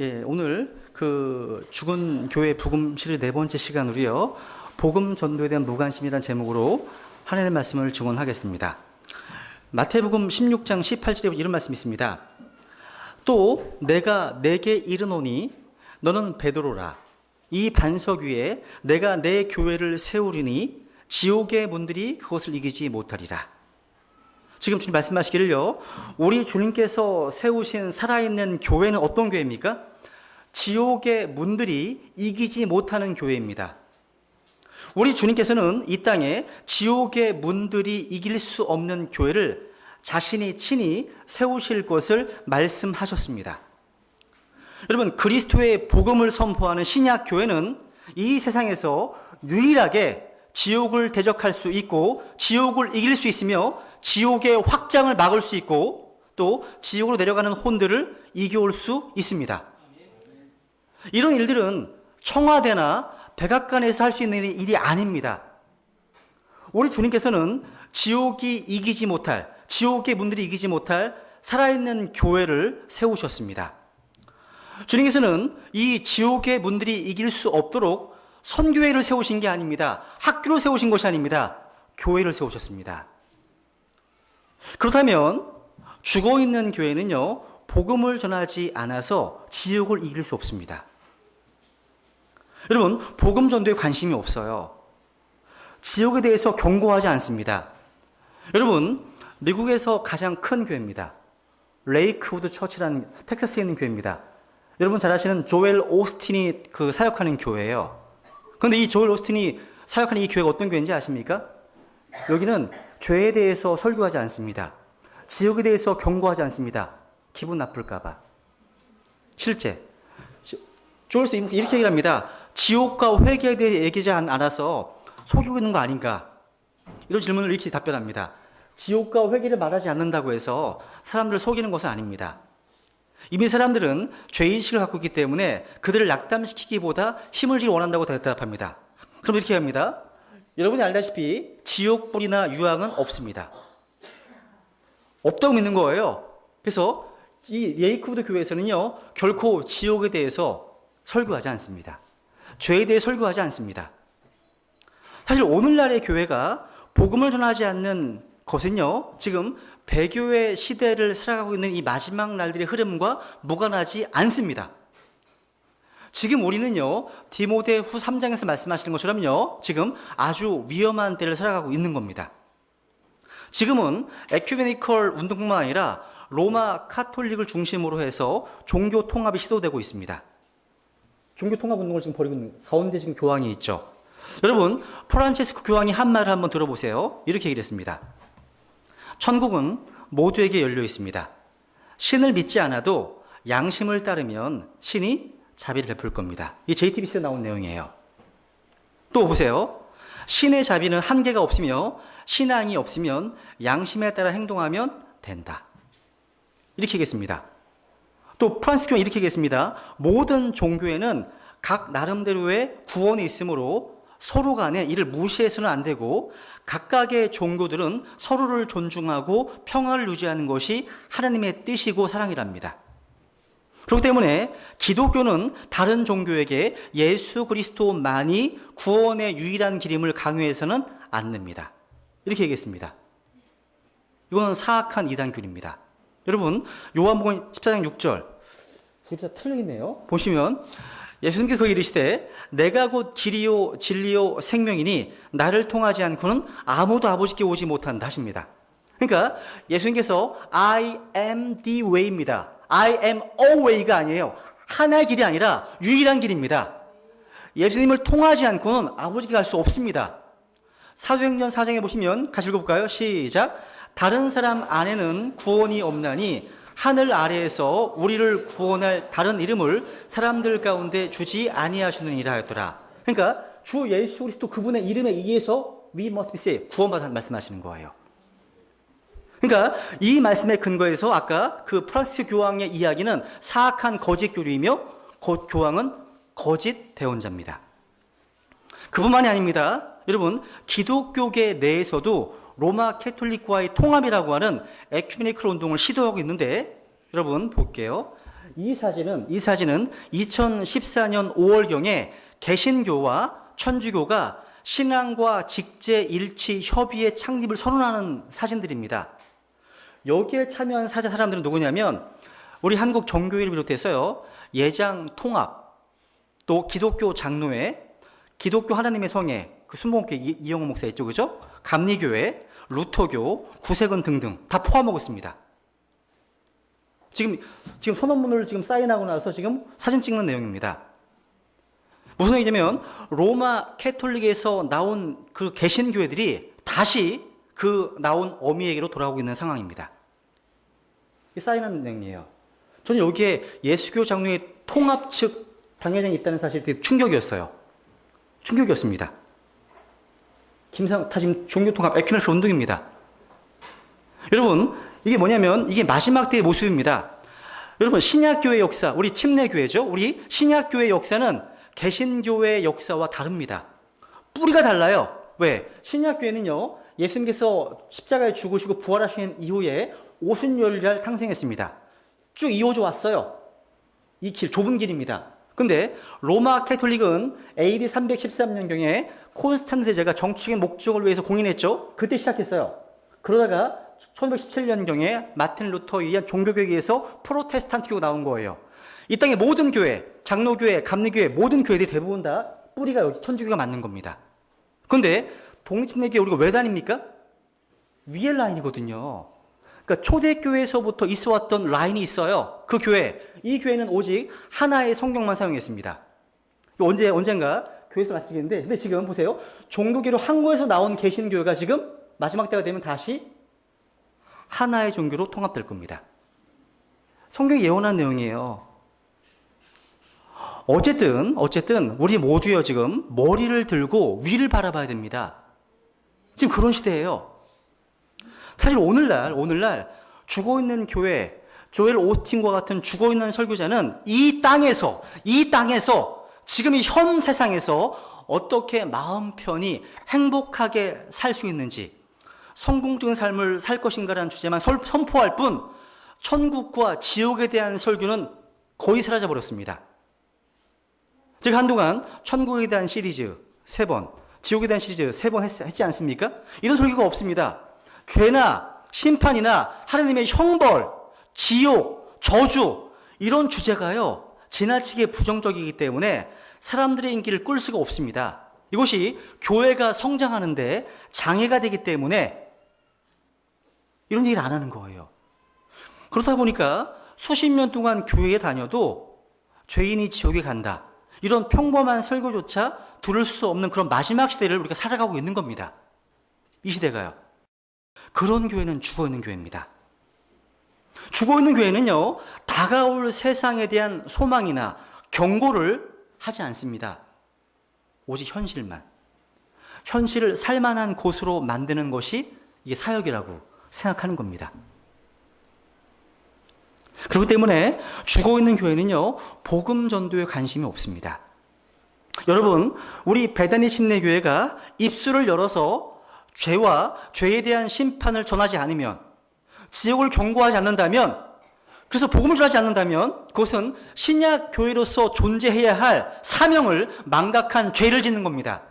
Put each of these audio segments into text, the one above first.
예, 오늘 그 죽은 교회 복음 시리즈 네 번째 시간으로요. 복음 전도에 대한 무관심이라는 제목으로 하나님의 말씀을 증언하겠습니다. 마태복음 16장 18절에 이런 말씀이 있습니다. 또 내가 내게 이르노니 너는 베드로라. 이 반석 위에 내가 내 교회를 세우리니 지옥의 문들이 그것을 이기지 못하리라. 지금 주님 말씀하시기를요, 우리 주님께서 세우신 살아있는 교회는 어떤 교회입니까? 지옥의 문들이 이기지 못하는 교회입니다. 우리 주님께서는 이 땅에 지옥의 문들이 이길 수 없는 교회를 자신이 친히 세우실 것을 말씀하셨습니다. 여러분, 그리스도의 복음을 선포하는 신약 교회는 이 세상에서 유일하게 지옥을 대적할 수 있고 지옥을 이길 수 있으며 지옥의 확장을 막을 수 있고 또 지옥으로 내려가는 혼들을 이겨올 수 있습니다. 이런 일들은 청와대나 백악관에서 할 수 있는 일이 아닙니다. 우리 주님께서는 지옥이 이기지 못할, 지옥의 문들이 이기지 못할 살아있는 교회를 세우셨습니다. 주님께서는 이 지옥의 문들이 이길 수 없도록 선교회를 세우신 게 아닙니다. 학교를 세우신 것이 아닙니다. 교회를 세우셨습니다. 그렇다면 죽어있는 교회는요, 복음을 전하지 않아서 지옥을 이길 수 없습니다. 여러분, 복음 전도에 관심이 없어요. 지옥에 대해서 경고하지 않습니다. 여러분, 미국에서 가장 큰 교회입니다. 레이크우드 처치라는 텍사스에 있는 교회입니다. 여러분 잘 아시는 조엘 오스틴이 사역하는 교회예요. 그런데 이 조엘 오스틴이 사역하는 이 교회가 어떤 교회인지 아십니까? 여기는 죄에 대해서 설교하지 않습니다. 지옥에 대해서 경고하지 않습니다. 기분 나쁠까 봐. 실제 조엘 오스틴이 이렇게 얘기를 합니다. 지옥과 회개에 대해 얘기하지 않아서 속이고 있는 거 아닌가? 이런 질문을 이렇게 답변합니다. 지옥과 회개를 말하지 않는다고 해서 사람들을 속이는 것은 아닙니다. 이미 사람들은 죄의식을 갖고 있기 때문에 그들을 낙담시키기보다 힘을 주기 원한다고 대답합니다. 그럼 이렇게 합니다. 여러분이 알다시피 지옥불이나 유황은 없습니다. 없다고 믿는 거예요. 그래서 이 레이크우드 교회에서는요, 결코 지옥에 대해서 설교하지 않습니다. 죄에 대해 설교하지 않습니다. 사실 오늘날의 교회가 복음을 전하지 않는 것은요, 지금 배교의 시대를 살아가고 있는 이 마지막 날들의 흐름과 무관하지 않습니다. 지금 우리는요, 디모데 후 3장에서 말씀하시는 것처럼요, 지금 아주 위험한 때를 살아가고 있는 겁니다. 지금은 에큐메니컬 운동뿐만 아니라 로마 카톨릭을 중심으로 해서 종교 통합이 시도되고 있습니다. 종교 통합 운동을 지금 벌이고 있는 가운데 지금 교황이 있죠. 여러분, 프란체스코 교황이 한 말을 한번 들어보세요. 이렇게 얘기를 했습니다. 천국은 모두에게 열려 있습니다. 신을 믿지 않아도 양심을 따르면 신이 자비를 베풀 겁니다. 이 JTBC에 나온 내용이에요. 또 보세요. 신의 자비는 한계가 없으며 신앙이 없으면 양심에 따라 행동하면 된다. 이렇게 얘기했습니다. 또 프란시스 교황이 이렇게 얘기했습니다. 모든 종교에는 각 나름대로의 구원이 있으므로 서로 간에 이를 무시해서는 안 되고 각각의 종교들은 서로를 존중하고 평화를 유지하는 것이 하나님의 뜻이고 사랑이랍니다. 그렇기 때문에 기독교는 다른 종교에게 예수 그리스도만이 구원의 유일한 길임을 강요해서는 않습니다. 이렇게 얘기했습니다. 이건 사악한 이단교리입니다. 여러분, 요한복음 14장 6절 진짜 틀리네요. 보시면 예수님께서 거기 이르시되 내가 곧 길이요 진리요 생명이니 나를 통하지 않고는 아무도 아버지께 오지 못한다 하십니다. 그러니까 예수님께서 I am the way입니다. I am a way가 아니에요. 하나의 길이 아니라 유일한 길입니다. 예수님을 통하지 않고는 아버지께 갈 수 없습니다. 사도행전 4장에 보시면 같이 읽어볼까요? 시작. 다른 사람 안에는 구원이 없나니 하늘 아래에서 우리를 구원할 다른 이름을 사람들 가운데 주지 아니하시느니라 하였더라. 그러니까 주 예수 그리스도 그분의 이름에 의해서 we must be saved, 구원받았다는 말씀하시는 거예요. 그러니까 이 말씀에 근거해서 아까 그 프란시스 교황의 이야기는 사악한 거짓 교리이며 교황은 거짓 대언자입니다. 그뿐만이 아닙니다. 여러분, 기독교계 내에서도 로마 캐톨릭과의 통합이라고 하는 에큐메니컬 운동을 시도하고 있는데 여러분 볼게요. 이 사진은 2014년 5월경에 개신교와 천주교가 신앙과 직제 일치 협의회 창립을 선언하는 사진들입니다. 여기에 참여한 사람들은 누구냐면 우리 한국 정교회를 비롯해서요, 예장 통합, 또 기독교 장로회, 기독교 하나님의 성회, 그 순복음교회 이영호 목사 있죠, 그죠? 감리교회, 루터교, 구세군 등등 다 포함하고 있습니다. 지금 선언문을 지금 사인하고 나서 지금 사진 찍는 내용입니다. 무슨 얘기냐면 로마 캐톨릭에서 나온 그 개신교회들이 다시 그 나온 어미에게로 돌아오고 있는 상황입니다. 이 사인한 내용이에요. 저는 여기에 예수교 장로회 통합 측 당회장이 있다는 사실이 되게 충격이었어요. 충격이었습니다. 다 지금 종교통합 에퀴너스 운동입니다. 여러분, 이게 뭐냐면 이게 마지막 때의 모습입니다. 여러분, 신약교회 역사, 우리 침례교회죠. 우리 신약교회 역사는 개신교회의 역사와 다릅니다. 뿌리가 달라요. 왜? 신약교회는요, 예수님께서 십자가에 죽으시고 부활하신 이후에 오순절날 탕생했습니다. 쭉 이어져 왔어요. 이 길, 좁은 길입니다. 근데 로마 캐톨릭은 AD 313년경에 콘스탄트 대제가 정치적인 목적을 위해서 공인했죠. 그때 시작했어요. 그러다가 1517년경에 마틴 루터에 의한 종교개혁에서 프로테스탄트교가 나온 거예요. 이 땅의 모든 교회, 장로교회, 감리교회, 모든 교회들이 대부분 다 뿌리가 여기 천주교가 맞는 겁니다. 그런데 독립침례교회 우리가 왜 다닙니까? 위에 라인이거든요. 그러니까 초대교회에서부터 있어왔던 라인이 있어요. 그 교회. 이 교회는 오직 하나의 성경만 사용했습니다. 언젠가 교회에서 말씀드리는데, 근데 지금 보세요. 종교계로 한국에서 나온 개신교회가 지금 마지막 때가 되면 다시 하나의 종교로 통합될 겁니다. 성경이 예언한 내용이에요. 어쨌든 우리 모두요 지금 머리를 들고 위를 바라봐야 됩니다. 지금 그런 시대예요. 사실 오늘날 죽어있는 교회, 조엘 오스틴과 같은 죽어있는 설교자는 이 땅에서 지금 이 현 세상에서 어떻게 마음 편히 행복하게 살 수 있는지, 성공적인 삶을 살 것인가라는 주제만 선포할 뿐 천국과 지옥에 대한 설교는 거의 사라져버렸습니다. 제가 한동안 천국에 대한 시리즈 3번, 지옥에 대한 시리즈 3번 했지 않습니까? 이런 설교가 없습니다. 죄나 심판이나 하나님의 형벌, 지옥, 저주 이런 주제가요 지나치게 부정적이기 때문에 사람들의 인기를 끌 수가 없습니다. 이것이 교회가 성장하는데 장애가 되기 때문에 이런 얘기를 안 하는 거예요. 그렇다 보니까 수십 년 동안 교회에 다녀도 죄인이 지옥에 간다, 이런 평범한 설교조차 들을 수 없는 그런 마지막 시대를 우리가 살아가고 있는 겁니다. 이 시대가요. 그런 교회는 죽어있는 교회입니다. 죽어있는 교회는요, 다가올 세상에 대한 소망이나 경고를 하지 않습니다. 오직 현실을 살만한 곳으로 만드는 것이 이게 사역이라고 생각하는 겁니다. 그렇기 때문에 죽어있는 교회는요, 복음 전도에 관심이 없습니다. 여러분, 우리 베다니 침례교회가 입술을 열어서 죄와 죄에 대한 심판을 전하지 않으면, 지옥을 경고하지 않는다면, 그래서 복음을 전하지 않는다면 그것은 신약 교회로서 존재해야 할 사명을 망각한 죄를 짓는 겁니다.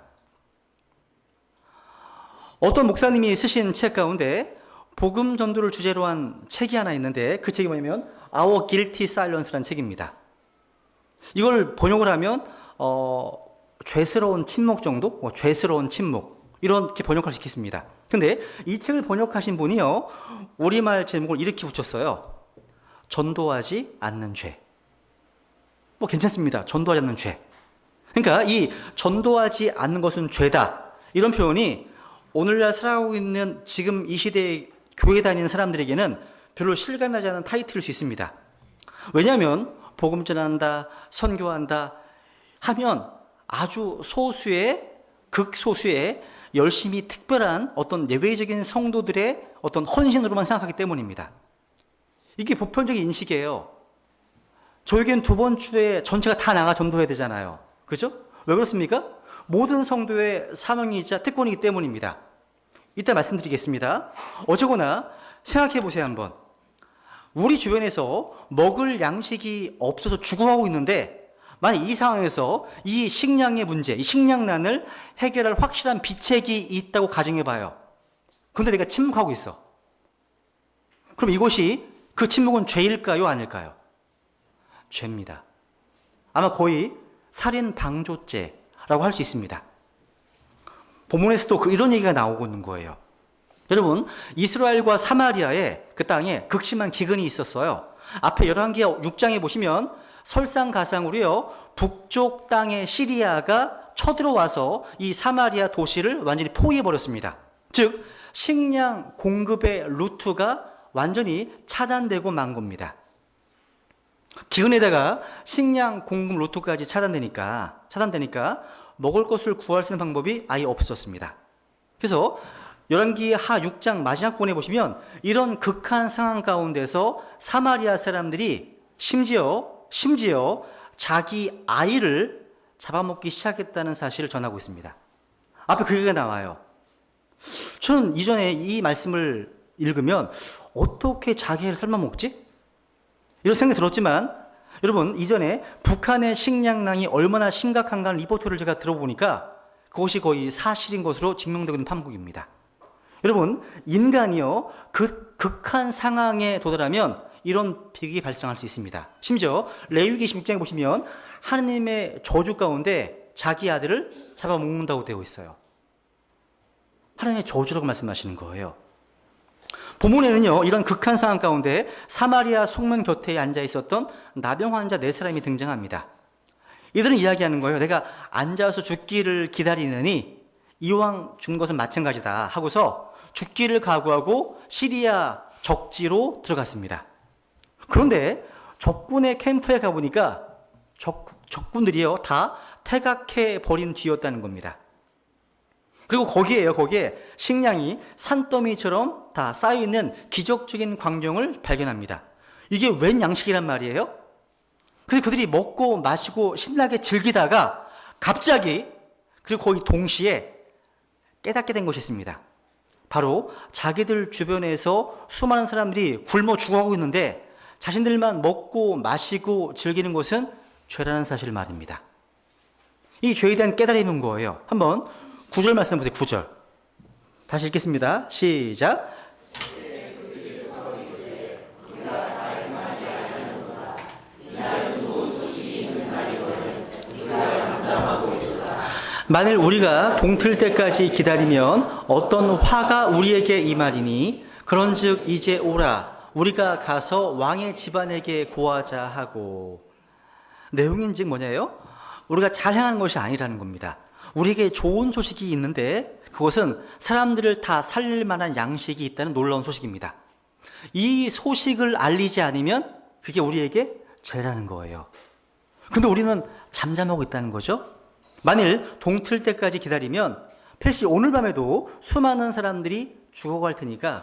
어떤 목사님이 쓰신 책 가운데 복음 전도를 주제로 한 책이 하나 있는데, 그 책이 뭐냐면 Our Guilty Silence라는 책입니다. 이걸 번역을 하면 죄스러운 침묵 정도? 죄스러운 침묵, 이렇게 번역할 수 있겠습니다. 근데 이 책을 번역하신 분이요, 우리말 제목을 이렇게 붙였어요. 전도하지 않는 죄. 괜찮습니다. 전도하지 않는 죄. 그러니까 이 전도하지 않는 것은 죄다, 이런 표현이 오늘날 살아가고 있는 지금 이 시대에 교회 다니는 사람들에게는 별로 실감나지 않는 타이틀일 수 있습니다. 왜냐하면 복음 전한다, 선교한다 하면 아주 극소수의 열심히 특별한 어떤 예외적인 성도들의 어떤 헌신으로만 생각하기 때문입니다. 이게 보편적인 인식이에요. 저에겐 두 번 주에 전체가 다 나가 전도해야 되잖아요. 그죠? 왜 그렇습니까? 모든 성도의 사명이자 특권이기 때문입니다. 이따 말씀드리겠습니다. 어쨌거나 생각해 보세요 한번. 우리 주변에서 먹을 양식이 없어서 죽어가고 있는데 만약 이 상황에서 이 식량의 문제, 이 식량난을 해결할 확실한 비책이 있다고 가정해봐요. 그런데 내가 침묵하고 있어. 그럼 이것이 그 침묵은 죄일까요? 아닐까요? 죄입니다. 아마 거의 살인 방조죄라고 할 수 있습니다. 본문에서도 이런 얘기가 나오고 있는 거예요. 여러분, 이스라엘과 사마리아에 그 땅에 극심한 기근이 있었어요. 앞에 열왕기 6장에 보시면 설상가상으로요, 북쪽 땅의 시리아가 쳐들어와서 이 사마리아 도시를 완전히 포위해버렸습니다. 즉, 식량 공급의 루트가 완전히 차단되고 만 겁니다. 기근에다가 식량 공급 루트까지 차단되니까 먹을 것을 구할 수 있는 방법이 아예 없었습니다. 그래서 열왕기 하 6장 마지막 본에 보시면 이런 극한 상황 가운데서 사마리아 사람들이 심지어 자기 아이를 잡아먹기 시작했다는 사실을 전하고 있습니다. 앞에 그 얘기가 나와요. 저는 이전에 이 말씀을 읽으면 어떻게 자기 애를 삶아먹지? 이런 생각이 들었지만 여러분, 이전에 북한의 식량난이 얼마나 심각한가는 리포트를 제가 들어보니까 그것이 거의 사실인 것으로 증명되고 있는 판국입니다. 여러분, 인간이요, 극한 상황에 도달하면 이런 비극이 발생할 수 있습니다. 심지어 레위기 26장에 보시면 하나님의 저주 가운데 자기 아들을 잡아먹는다고 되어 있어요. 하나님의 저주라고 말씀하시는 거예요. 본문에는요, 이런 극한 상황 가운데 사마리아 성문 곁에 앉아 있었던 나병 환자 4사람이 등장합니다. 이들은 이야기하는 거예요. 내가 앉아서 죽기를 기다리느니 이왕 죽는 것은 마찬가지다 하고서 죽기를 각오하고 시리아 적지로 들어갔습니다. 그런데 적군의 캠프에 가보니까 적군들이요, 다 퇴각해 버린 뒤였다는 겁니다. 그리고 거기에 식량이 산더미처럼 다 쌓여있는 기적적인 광경을 발견합니다. 이게 웬 양식이란 말이에요? 그래서 그들이 먹고 마시고 신나게 즐기다가 갑자기, 그리고 거의 동시에 깨닫게 된 것이 있습니다. 바로 자기들 주변에서 수많은 사람들이 굶어 죽어가고 있는데 자신들만 먹고 마시고 즐기는 것은 죄라는 사실을 말입니다. 이 죄에 대한 깨달음인 거예요. 한번 9절 말씀 보세요. 9절. 다시 읽겠습니다. 시작. 만일 우리가 동틀 때까지 기다리면 어떤 화가 우리에게 임하리니 그런즉 이제 오라 우리가 가서 왕의 집안에게 고하자 하고. 내용인즉 뭐냐요? 우리가 잘 행하는 것이 아니라는 겁니다. 우리에게 좋은 소식이 있는데 그것은 사람들을 다 살릴 만한 양식이 있다는 놀라운 소식입니다. 이 소식을 알리지 않으면 그게 우리에게 죄라는 거예요. 근데 우리는 잠잠하고 있다는 거죠. 만일 동틀 때까지 기다리면 필시 오늘 밤에도 수많은 사람들이 죽어갈 테니까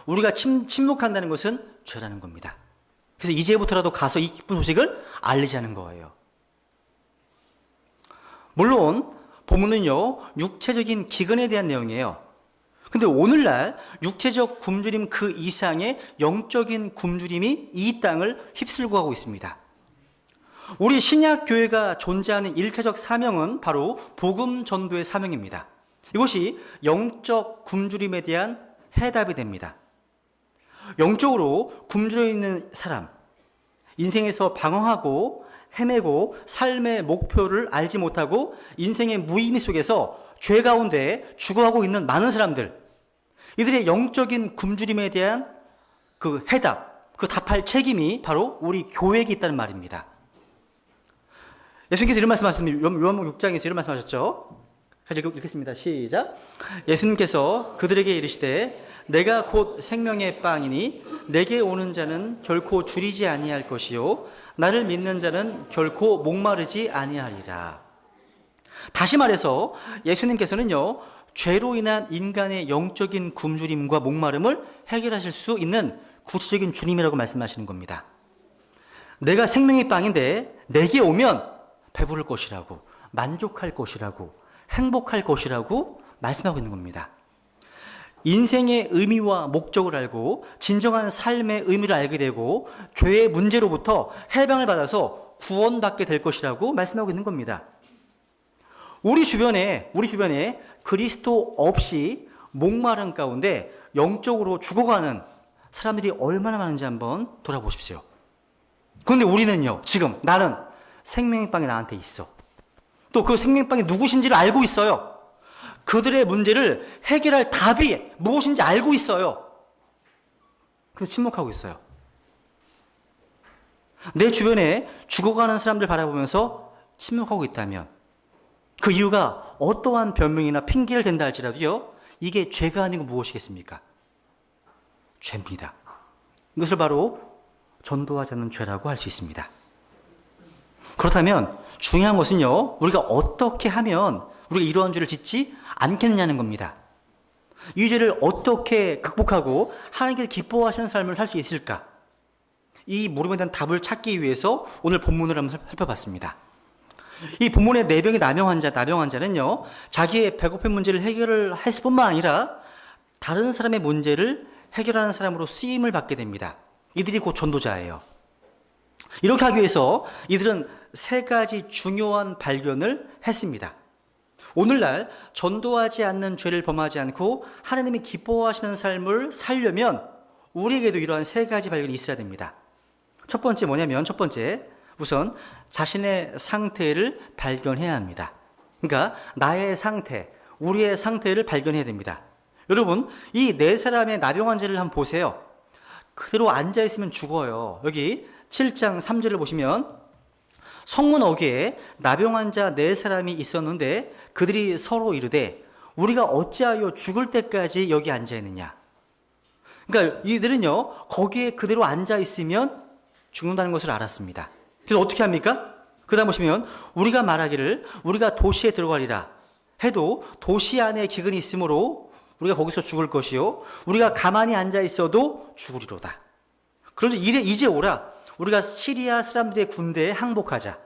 우리가 침묵한다는 것은 죄라는 겁니다. 그래서 이제부터라도 가서 이 기쁜 소식을 알리자는 거예요. 물론 본문은요, 육체적인 기근에 대한 내용이에요. 근데 오늘날 육체적 굶주림 그 이상의 영적인 굶주림이 이 땅을 휩쓸고 가고 있습니다. 우리 신약교회가 존재하는 일차적 사명은 바로 복음 전도의 사명입니다. 이것이 영적 굶주림에 대한 해답이 됩니다. 영적으로 굶주려 있는 사람, 인생에서 방황하고 헤매고 삶의 목표를 알지 못하고 인생의 무의미 속에서 죄 가운데 죽어가고 있는 많은 사람들, 이들의 영적인 굶주림에 대한 그 해답, 그 답할 책임이 바로 우리 교회에게 있다는 말입니다. 예수님께서 이런 말씀하셨습니다. 요한복음 6장에서 이런 말씀하셨죠. 같이 읽겠습니다. 시작. 예수님께서 그들에게 이르시되 내가 곧 생명의 빵이니 내게 오는 자는 결코 줄이지 아니할 것이요 나를 믿는 자는 결코 목마르지 아니하리라. 다시 말해서 예수님께서는요, 죄로 인한 인간의 영적인 굶주림과 목마름을 해결하실 수 있는 구체적인 주님이라고 말씀하시는 겁니다. 내가 생명의 빵인데 내게 오면 배부를 것이라고, 만족할 것이라고, 행복할 것이라고 말씀하고 있는 겁니다. 인생의 의미와 목적을 알고 진정한 삶의 의미를 알게 되고 죄의 문제로부터 해방을 받아서 구원받게 될 것이라고 말씀하고 있는 겁니다. 우리 주변에 그리스도 없이 목마른 가운데 영적으로 죽어가는 사람들이 얼마나 많은지 한번 돌아보십시오. 그런데 우리는요, 지금 나는 생명의 빵이 나한테 있어. 또 그 생명의 빵이 누구신지를 알고 있어요. 그들의 문제를 해결할 답이 무엇인지 알고 있어요. 그래서 침묵하고 있어요. 내 주변에 죽어가는 사람들 바라보면서 침묵하고 있다면 그 이유가 어떠한 변명이나 핑계를 댄다 할지라도요, 이게 죄가 아니고 무엇이겠습니까? 죄입니다. 이것을 바로 전도하지 않는 죄라고 할 수 있습니다. 그렇다면 중요한 것은요, 우리가 어떻게 하면 우리가 이러한 죄를 짓지 않겠느냐는 겁니다. 이 죄를 어떻게 극복하고 하나님께서 기뻐하시는 삶을 살 수 있을까? 이 물음에 대한 답을 찾기 위해서 오늘 본문을 한번 살펴봤습니다. 이 본문의 네 명의 나병 환자는요, 자기의 배고픈 문제를 해결을 했을 뿐만 아니라 다른 사람의 문제를 해결하는 사람으로 쓰임을 받게 됩니다. 이들이 곧 전도자예요. 이렇게 하기 위해서 이들은 세 가지 중요한 발견을 했습니다. 오늘날 전도하지 않는 죄를 범하지 않고 하나님이 기뻐하시는 삶을 살려면 우리에게도 이러한 세 가지 발견이 있어야 됩니다. 첫 번째 뭐냐면, 우선 자신의 상태를 발견해야 합니다. 그러니까 나의 상태, 우리의 상태를 발견해야 됩니다. 여러분, 이 네 사람의 나병 환자를 한번 보세요. 그대로 앉아있으면 죽어요. 여기 7장 3절을 보시면 성문 어귀에 나병 환자 네 사람이 있었는데 그들이 서로 이르되 우리가 어찌하여 죽을 때까지 여기 앉아있느냐. 그러니까 이들은요, 거기에 그대로 앉아있으면 죽는다는 것을 알았습니다. 그래서 어떻게 합니까? 그 다음 보시면 우리가 말하기를 우리가 도시에 들어가리라 해도 도시 안에 기근이 있으므로 우리가 거기서 죽을 것이요 우리가 가만히 앉아 있어도 죽으리로다. 그런데 이제 오라. 우리가 시리아 사람들의 군대에 항복하자.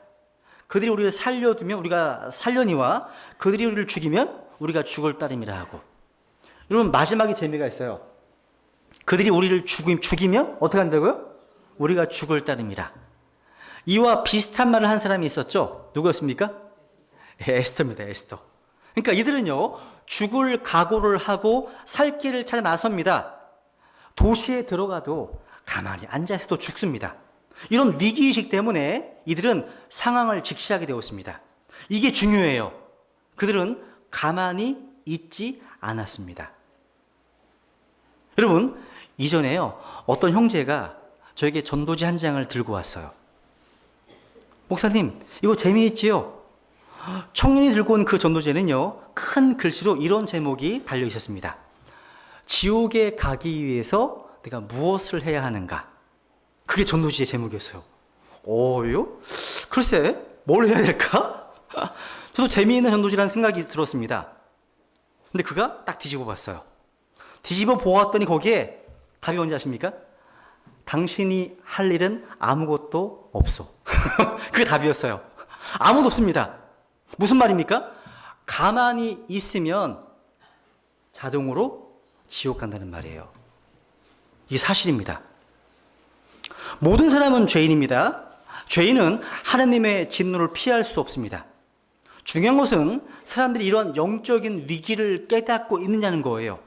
그들이 우리를 살려두면 우리가 살려니와 그들이 우리를 죽이면 우리가 죽을 따름이라 하고. 여러분, 마지막에 재미가 있어요. 그들이 우리를 죽이면 어떻게 한다고요? 우리가 죽을 따름이라. 이와 비슷한 말을 한 사람이 있었죠. 누구였습니까? 에스더입니다. 에스더. 그러니까 이들은요, 죽을 각오를 하고 살 길을 찾아 나섭니다. 도시에 들어가도 가만히 앉아있어도 죽습니다. 이런 위기의식 때문에 이들은 상황을 직시하게 되었습니다. 이게 중요해요. 그들은 가만히 있지 않았습니다. 여러분, 이전에요, 어떤 형제가 저에게 전도지 한 장을 들고 왔어요. 목사님, 이거 재미있지요? 청년이 들고 온 그 전도지에는요, 큰 글씨로 이런 제목이 달려 있었습니다. 지옥에 가기 위해서 내가 무엇을 해야 하는가? 그게 전도지의 제목이었어요. 요? 글쎄, 뭘 해야 될까? 저도 재미있는 전도지라는 생각이 들었습니다. 근데 그가 딱 뒤집어 봤어요. 뒤집어 보았더니 거기에 답이 뭔지 아십니까? 당신이 할 일은 아무것도 없어. 그게 답이었어요. 아무것도 없습니다. 무슨 말입니까? 가만히 있으면 자동으로 지옥 간다는 말이에요. 이게 사실입니다. 모든 사람은 죄인입니다. 죄인은 하나님의 진노를 피할 수 없습니다. 중요한 것은 사람들이 이런 영적인 위기를 깨닫고 있느냐는 거예요.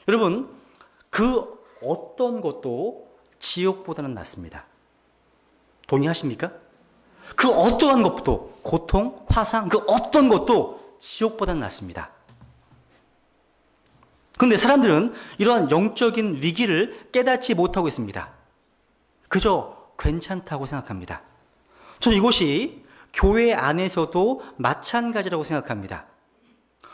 여러분, 그 어떤 것도 지옥보다는 낫습니다. 동의하십니까? 그 어떠한 것도, 고통, 화상, 그 어떤 것도 지옥보다는 낫습니다. 그런데 사람들은 이러한 영적인 위기를 깨닫지 못하고 있습니다. 그저 괜찮다고 생각합니다. 저는 이것이 교회 안에서도 마찬가지라고 생각합니다.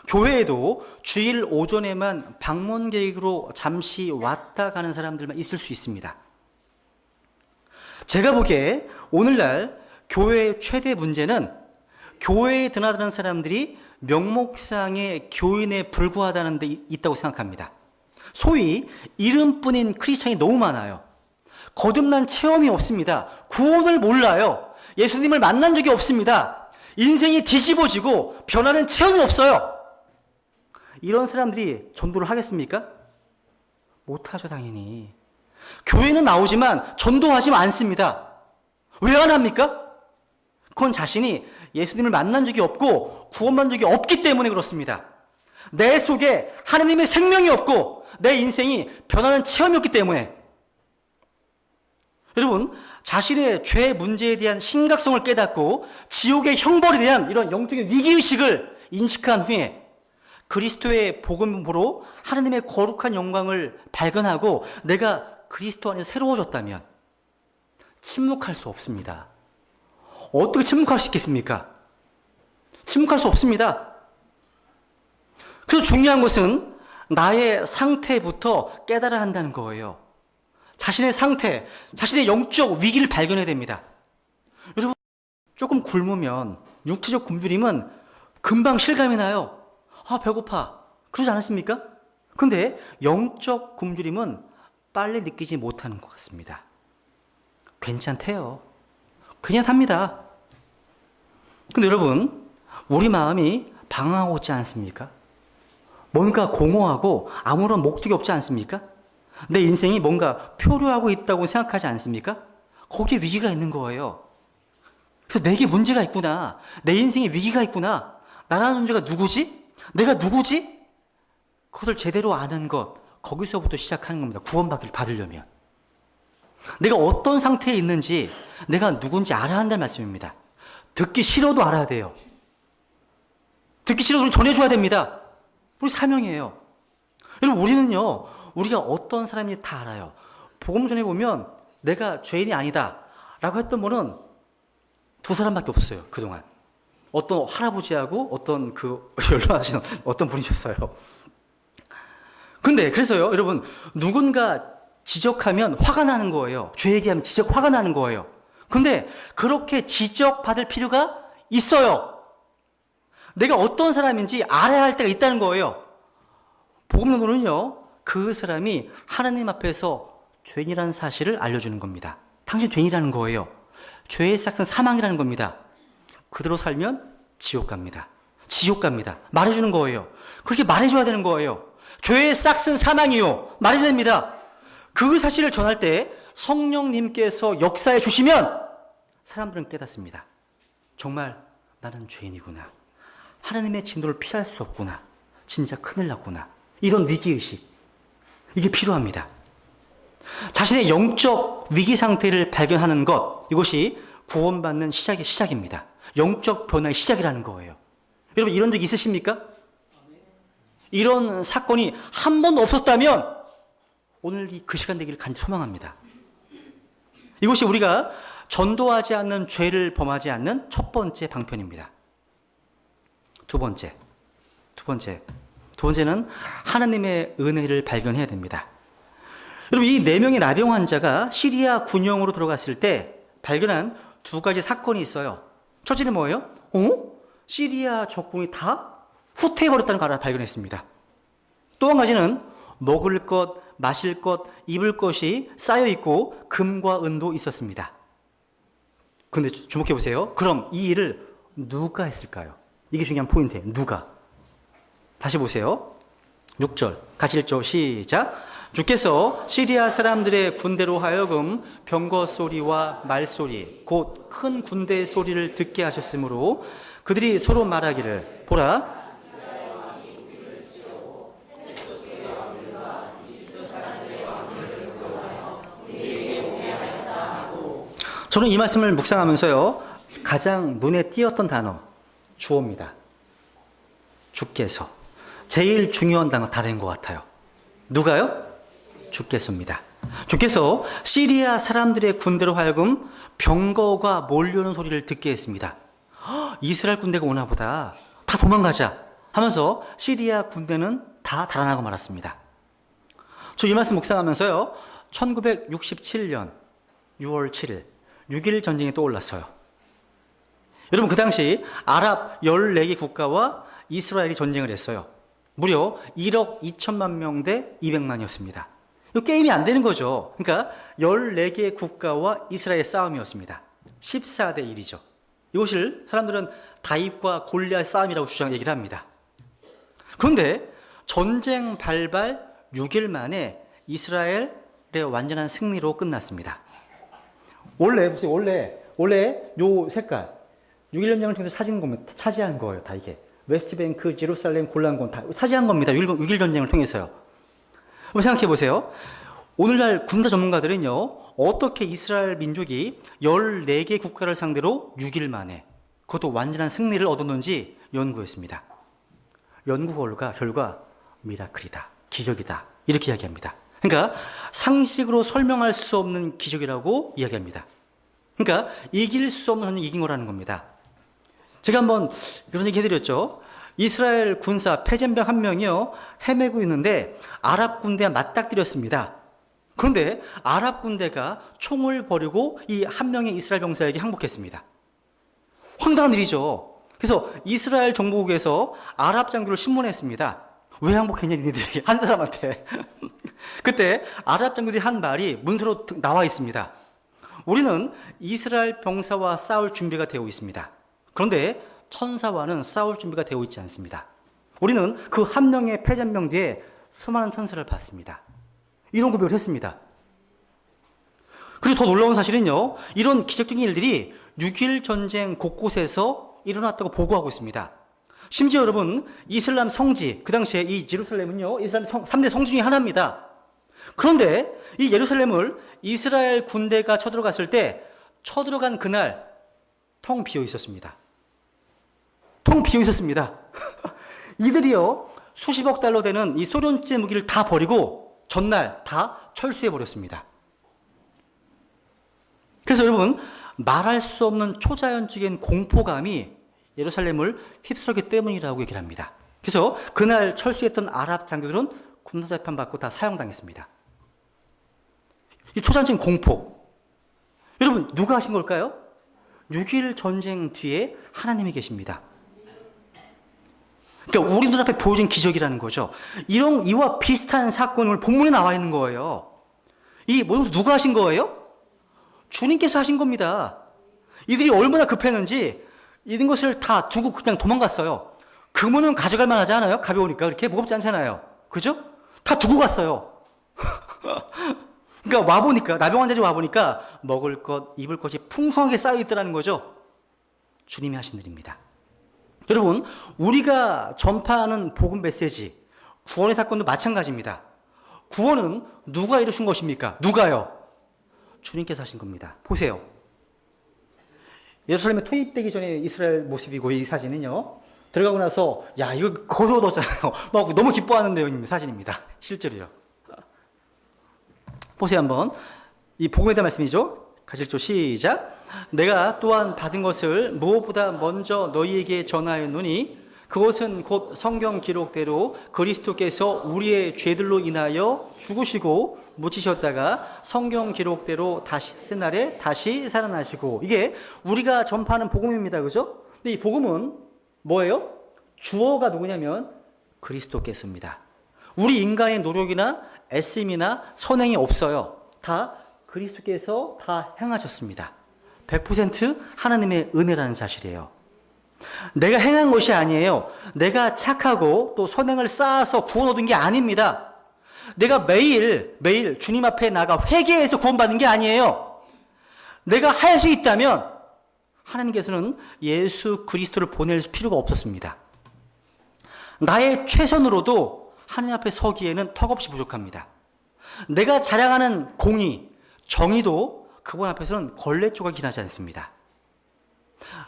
교회에도 주일 오전에만 방문객으로 잠시 왔다 가는 사람들만 있을 수 있습니다. 제가 보기에 오늘날 교회의 최대 문제는 교회에 드나드는 사람들이 명목상의 교인에 불과하다는 데 있다고 생각합니다. 소위 이름뿐인 크리스찬이 너무 많아요. 거듭난 체험이 없습니다. 구원을 몰라요. 예수님을 만난 적이 없습니다. 인생이 뒤집어지고 변하는 체험이 없어요. 이런 사람들이 전도를 하겠습니까? 못하죠, 당연히. 교회는 나오지만 전도하지 않습니다. 왜 안 합니까? 그건 자신이 예수님을 만난 적이 없고 구원받은 적이 없기 때문에 그렇습니다. 내 속에 하나님의 생명이 없고 내 인생이 변하는 체험이 없기 때문에. 여러분, 자신의 죄 문제에 대한 심각성을 깨닫고 지옥의 형벌에 대한 이런 영적인 위기의식을 인식한 후에 그리스도의 복음으로 하나님의 거룩한 영광을 발견하고 내가 그리스도 안에서 새로워졌다면 침묵할 수 없습니다. 어떻게 침묵할 수 있겠습니까? 침묵할 수 없습니다. 그래서 중요한 것은 나의 상태부터 깨달아야 한다는 거예요. 자신의 상태, 자신의 영적 위기를 발견해야 됩니다. 여러분, 조금 굶으면 육체적 굶주림은 금방 실감이 나요. 아, 배고파. 그러지 않았습니까? 근데 영적 굶주림은 빨리 느끼지 못하는 것 같습니다. 괜찮대요. 그냥 삽니다. 근데 여러분, 우리 마음이 방황하고 있지 않습니까? 뭔가 공허하고 아무런 목적이 없지 않습니까? 내 인생이 뭔가 표류하고 있다고 생각하지 않습니까? 거기에 위기가 있는 거예요. 그래서 내게 문제가 있구나. 내 인생에 위기가 있구나. 나라는 존재가 누구지? 내가 누구지? 그것을 제대로 아는 것, 거기서부터 시작하는 겁니다. 구원받기를 받으려면. 내가 어떤 상태에 있는지, 내가 누군지 알아야 한다는 말씀입니다. 듣기 싫어도 알아야 돼요. 듣기 싫어도 전해줘야 됩니다. 우리 사명이에요. 여러분, 우리는요, 우리가 어떤 사람인지 다 알아요. 복음 전해보면 내가 죄인이 아니다 라고 했던 분은 두 사람밖에 없어요, 그동안. 어떤 할아버지하고 어떤 연로하시는 어떤 분이셨어요. 근데 그래서요, 여러분, 누군가 지적하면 화가 나는 거예요. 죄 얘기하면 화가 나는 거예요. 근데 그렇게 지적받을 필요가 있어요. 내가 어떤 사람인지 알아야 할 때가 있다는 거예요. 복음론은요, 그 사람이 하나님 앞에서 죄인이라는 사실을 알려주는 겁니다. 당신 죄인이라는 거예요. 죄의 싹은 사망이라는 겁니다. 그대로 살면 지옥 갑니다. 지옥 갑니다. 말해주는 거예요. 그렇게 말해줘야 되는 거예요. 죄의 싹은 사망이요. 말해줘야 됩니다. 그 사실을 전할 때 성령님께서 역사해 주시면 사람들은 깨닫습니다. 정말 나는 죄인이구나. 하나님의 진노를 피할 수 없구나. 진짜 큰일 났구나. 이런 위기의식. 이게 필요합니다. 자신의 영적 위기 상태를 발견하는 것, 이것이 구원받는 시작입니다. 영적 변화의 시작이라는 거예요. 여러분, 이런 적 있으십니까? 이런 사건이 한 번도 없었다면 오늘 그 시간 되기를 간절히 소망합니다. 이것이 우리가 전도하지 않는 죄를 범하지 않는 첫 번째 방편입니다. 두 번째는 하나님의 은혜를 발견해야 됩니다. 여러분, 이 4명의 나병 환자가 시리아 군영으로 들어갔을 때 발견한 두 가지 사건이 있어요. 첫째는 뭐예요? 시리아 적군이 다 후퇴해버렸다는 걸 발견했습니다. 또 한 가지는 먹을 것, 마실 것, 입을 것이 쌓여있고 금과 은도 있었습니다. 근데 주목해 보세요. 그럼 이 일을 누가 했을까요? 이게 중요한 포인트예요. 누가? 다시 보세요. 6절, 같이 읽죠. 시작. 주께서 시리아 사람들의 군대로 하여금 병거 소리와 말소리, 곧 큰 군대의 소리를 듣게 하셨으므로 그들이 서로 말하기를, 보라, 저는 이 말씀을 묵상하면서요, 가장 눈에 띄었던 단어, 주어입니다. 주께서. 제일 중요한 단어 다른 것 같아요. 누가요? 주께서입니다. 주께서 시리아 사람들의 군대로 하여금 병거가 몰려오는 소리를 듣게 했습니다. 이스라엘 군대가 오나 보다. 다 도망가자 하면서 시리아 군대는 다 달아나고 말았습니다. 저 이 말씀 묵상하면서요, 1967년 6월 7일 6.1 전쟁이 떠올랐어요. 여러분, 그 당시 아랍 14개 국가와 이스라엘이 전쟁을 했어요. 무려 1억 2천만 명 대 200만이었습니다. 이 게임이 안 되는 거죠. 그러니까 14개 국가와 이스라엘의 싸움이었습니다. 14대 1이죠. 이것을 사람들은 다윗과 골리앗 싸움이라고 얘기를 합니다. 그런데 전쟁 발발 6일 만에 이스라엘의 완전한 승리로 끝났습니다. 원래 요 색깔 6.1 전쟁을 통해서 차지한 거예요. 다 이게 웨스트뱅크, 제루살렘, 골란군 다 차지한 겁니다. 6.1 전쟁을 통해서요. 한번 생각해 보세요. 오늘날 군사 전문가들은요, 어떻게 이스라엘 민족이 14개 국가를 상대로 6일 만에 그것도 완전한 승리를 얻었는지 연구했습니다. 연구 결과 미라클이다, 기적이다 이렇게 이야기합니다. 그러니까 상식으로 설명할 수 없는 기적이라고 이야기합니다. 그러니까 이길 수 없는 이긴 거라는 겁니다. 제가 한번 이런 얘기 해드렸죠. 이스라엘 군사 패전병 한 명이요, 헤매고 있는데 아랍 군대와 맞닥뜨렸습니다. 그런데 아랍 군대가 총을 버리고 이 한 명의 이스라엘 병사에게 항복했습니다. 황당한 일이죠. 그래서 이스라엘 정보국에서 아랍 장교를 신문했습니다. 왜 항복했냐 니네들이 한 사람한테. 그때 아랍 장교들이 한 말이 문서로 나와 있습니다. 우리는 이스라엘 병사와 싸울 준비가 되어 있습니다. 그런데 천사와는 싸울 준비가 되어 있지 않습니다. 우리는 그 한 명의 패전병 뒤에 수많은 천사를 봤습니다. 이런 고백을 했습니다. 그리고 더 놀라운 사실은요, 이런 기적적인 일들이 6.1 전쟁 곳곳에서 일어났다고 보고하고 있습니다. 심지어 여러분, 이슬람 성지, 그 당시에 이 예루살렘은요, 이슬람 3대 성지 중에 하나입니다. 그런데 이 예루살렘을 이스라엘 군대가 쳐들어갔을 때, 쳐들어간 그날 텅 비어 있었습니다. 텅 비어 있었습니다. 이들이요, 수십억 달러 되는 이 소련제 무기를 다 버리고 전날 다 철수해 버렸습니다. 그래서 여러분, 말할 수 없는 초자연적인 공포감이 예루살렘을 휩쓸었기 때문이라고 얘기를 합니다. 그래서 그날 철수했던 아랍 장교들은 군사재판 받고 다 사형당했습니다. 이 초자연적인 공포. 여러분, 누가 하신 걸까요? 6.1 전쟁 뒤에 하나님이 계십니다. 그러니까 우리 눈앞에 보여진 기적이라는 거죠. 이와 비슷한 사건을 본문에 나와 있는 거예요. 이 모든 누가 하신 거예요? 주님께서 하신 겁니다. 이들이 얼마나 급했는지 이런 것을 다 두고 그냥 도망갔어요. 금은은 가져갈 만하지 않아요? 가벼우니까 그렇게 무겁지 않잖아요. 그죠? 다 두고 갔어요. 그러니까 와보니까, 나병 환자들이 와보니까 먹을 것, 입을 것이 풍성하게 쌓여있더라는 거죠. 주님이 하신 일입니다. 여러분, 우리가 전파하는 복음 메시지, 구원의 사건도 마찬가지입니다. 구원은 누가 이루신 것입니까? 누가요? 주님께서 하신 겁니다. 보세요. 예루살렘에 투입되기 전에 이스라엘 모습이고, 이 사진은요, 들어가고 나서, 야, 이거 거저 얻었잖아요. 막 너무 기뻐하는 내용입니다. 사진입니다. 실제로요. 보세요, 한번. 이 복음에 대한 말씀이죠. 가실조 시작. 내가 또한 받은 것을 무엇보다 먼저 너희에게 전하였노니 그것은 곧 성경 기록대로 그리스도께서 우리의 죄들로 인하여 죽으시고 묻히셨다가 성경 기록대로 다시 날에 다시 살아나시고, 이게 우리가 전파하는 복음입니다. 그죠? 근데 이 복음은 뭐예요? 주어가 누구냐면 그리스도께서입니다. 우리 인간의 노력이나 애씀이나 선행이 없어요. 다 그리스도께서 다 행하셨습니다. 100% 하나님의 은혜라는 사실이에요. 내가 행한 것이 아니에요. 내가 착하고 또 선행을 쌓아서 구원 얻은 게 아닙니다. 내가 매일 주님 앞에 나가 회개해서 구원받는 게 아니에요. 내가 할 수 있다면 하나님께서는 예수 그리스도를 보낼 필요가 없었습니다. 나의 최선으로도 하나님 앞에 서기에는 턱없이 부족합니다. 내가 자랑하는 공의, 정의도 그분 앞에서는 걸레 조각이 나지 않습니다.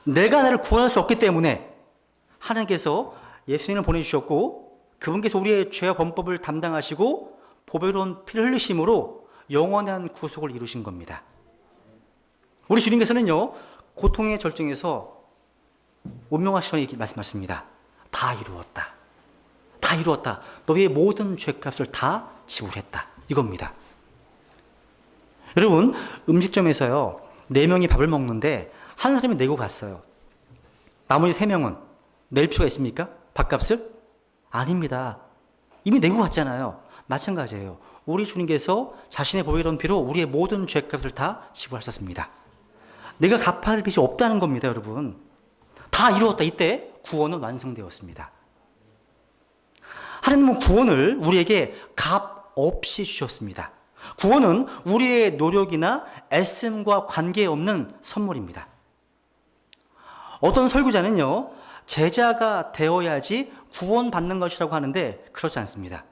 내가 나를 구원할 수 없기 때문에 하나님께서 예수님을 보내주셨고, 그분께서 우리의 죄와 범법을 담당하시고 보배로운 피를 흘리심으로 영원한 구속을 이루신 겁니다. 우리 주님께서는요, 고통의 절정에서 운명하시던 말씀하십니다. 다 이루었다. 다 이루었다. 너희의 모든 죄값을 다 지불했다. 이겁니다. 여러분, 음식점에서요, 4명이 밥을 먹는데 한 사람이 내고 갔어요. 나머지 3명은 낼 필요가 있습니까? 밥값을? 아닙니다. 이미 내고 갔잖아요. 마찬가지예요. 우리 주님께서 자신의 보배로운 피로 우리의 모든 죄값을 다 지불하셨습니다. 내가 갚아야 할 빚이 없다는 겁니다, 여러분. 다 이루었다. 이때 구원은 완성되었습니다. 하나님은 구원을 우리에게 값 없이 주셨습니다. 구원은 우리의 노력이나 애씀과 관계없는 선물입니다. 어떤 설교자는요, 제자가 되어야지 구원받는 것이라고 하는데 그렇지 않습니다.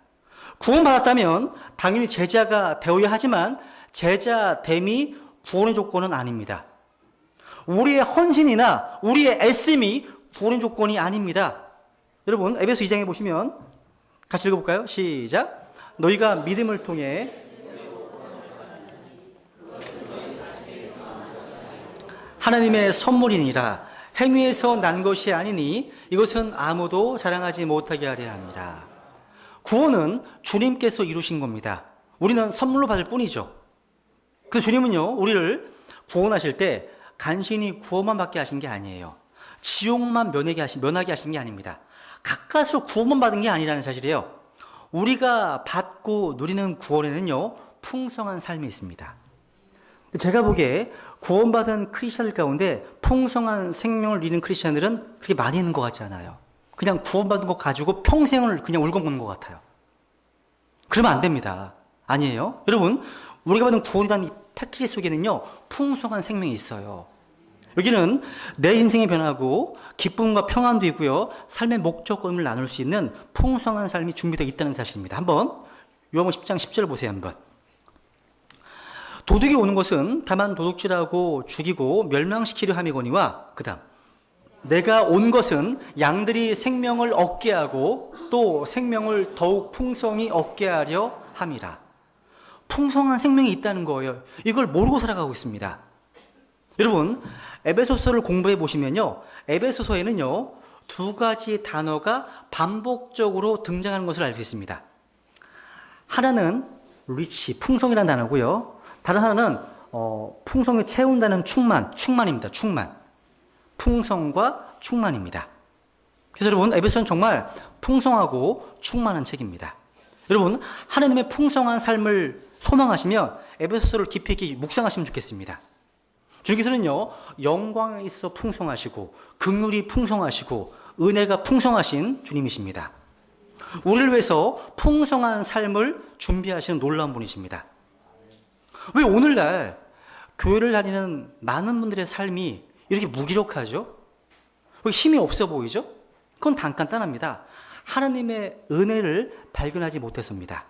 구원받았다면 당연히 제자가 되어야 하지만 제자됨이 구원의 조건은 아닙니다. 우리의 헌신이나 우리의 애씀이 구원의 조건이 아닙니다. 여러분, 에베소 2장에 보시면 같이 읽어볼까요? 시작. 너희가 믿음을 통해 하나님의 선물이니라. 행위에서 난 것이 아니니 이것은 아무도 자랑하지 못하게 하려 함이라. 구원은 주님께서 이루신 겁니다. 우리는 선물로 받을 뿐이죠. 그 주님은요, 우리를 구원하실 때 간신히 구원만 받게 하신 게 아니에요. 지옥만 면하게 하신 게 아닙니다. 가까스로 구원만 받은 게 아니라는 사실이에요. 우리가 받고 누리는 구원에는요, 풍성한 삶이 있습니다. 제가 보기에 구원받은 크리스천들 가운데 풍성한 생명을 누리는 크리스천들은 그렇게 많이 있는 것 같지 않아요. 그냥 구원받은 것 가지고 평생을 그냥 울고먹는 것 같아요. 그러면 안 됩니다. 아니에요. 여러분, 우리가 받은 구원이라는 이 패키지 속에는요, 풍성한 생명이 있어요. 여기는 내 인생이 변하고 기쁨과 평안도 있고요, 삶의 목적권을 나눌 수 있는 풍성한 삶이 준비되어 있다는 사실입니다. 한번 요한복음 10장 10절을 보세요. 한번. 도둑이 오는 것은 다만 도둑질하고 죽이고 멸망시키려 함이거니와, 그 다음, 내가 온 것은 양들이 생명을 얻게 하고 또 생명을 더욱 풍성히 얻게 하려 함이라. 풍성한 생명이 있다는 거예요. 이걸 모르고 살아가고 있습니다. 여러분, 에베소서를 공부해 보시면요, 에베소서에는요, 두 가지 단어가 반복적으로 등장하는 것을 알 수 있습니다. 하나는 리치, 풍성이라는 단어고요. 다른 하나는 풍성을 채운다는 충만입니다. 충만. 풍성과 충만입니다. 그래서 여러분, 에베소서는 정말 풍성하고 충만한 책입니다. 여러분, 하나님의 풍성한 삶을 소망하시면 에베소서를 깊이 있게 묵상하시면 좋겠습니다. 주님께서는요, 영광에 있어 풍성하시고 긍휼이 풍성하시고 은혜가 풍성하신 주님이십니다. 우리를 위해서 풍성한 삶을 준비하시는 놀라운 분이십니다. 왜 오늘날 교회를 다니는 많은 분들의 삶이 이렇게 무기력하죠? 왜 힘이 없어 보이죠? 그건 간단합니다. 하나님의 은혜를 발견하지 못해서입니다.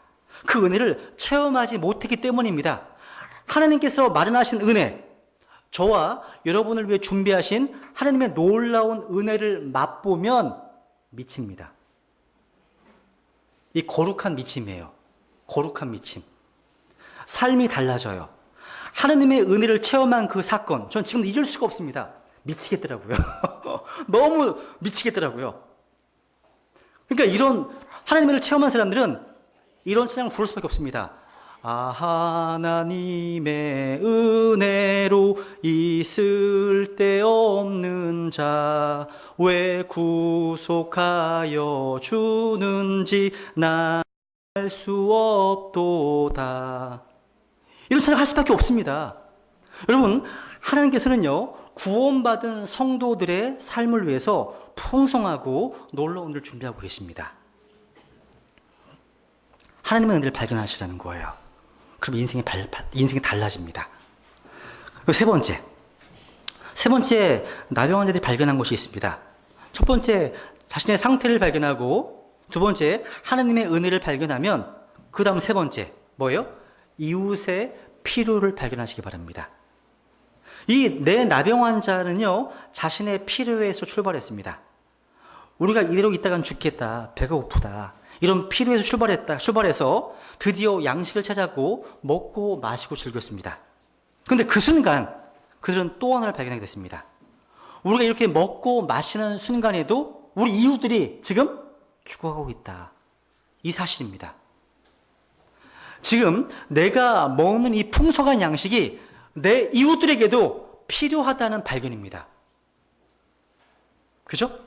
그 은혜를 체험하지 못했기 때문입니다. 하나님께서 마련하신 은혜, 저와 여러분을 위해 준비하신 하나님의 놀라운 은혜를 맛보면 미칩니다. 이 거룩한 미침이에요. 거룩한 미침. 삶이 달라져요. 하나님의 은혜를 체험한 그 사건, 전 지금 잊을 수가 없습니다. 미치겠더라고요. 너무 미치겠더라고요. 그러니까 이런 하나님의 은혜를 체험한 사람들은 이런 찬양을 부를 수밖에 없습니다. 아, 하나님의 은혜로 있을 데 없는 자 왜 구속하여 주는지 나 알 수 없도다. 이런 찬양을 할 수밖에 없습니다. 여러분, 하나님께서는요, 구원받은 성도들의 삶을 위해서 풍성하고 놀라운 일을 준비하고 계십니다. 하나님의 은혜를 발견하시라는 거예요. 그럼 인생이 달라집니다. 그리고 세 번째 나병 환자들이 발견한 것이 있습니다. 첫 번째, 자신의 상태를 발견하고, 두 번째, 하나님의 은혜를 발견하면, 그 다음 세 번째, 뭐예요? 이웃의 필요를 발견하시기 바랍니다. 이 내 나병 환자는요, 자신의 필요에서 출발했습니다. 우리가 이대로 있다간 죽겠다, 배가 고프다, 이런 필요에서 출발해서 드디어 양식을 찾았고 먹고 마시고 즐겼습니다. 그런데 그 순간 그들은 또 하나를 발견하게 됐습니다. 우리가 이렇게 먹고 마시는 순간에도 우리 이웃들이 지금 죽어가고 있다. 이 사실입니다. 지금 내가 먹는 이 풍성한 양식이 내 이웃들에게도 필요하다는 발견입니다. 그죠?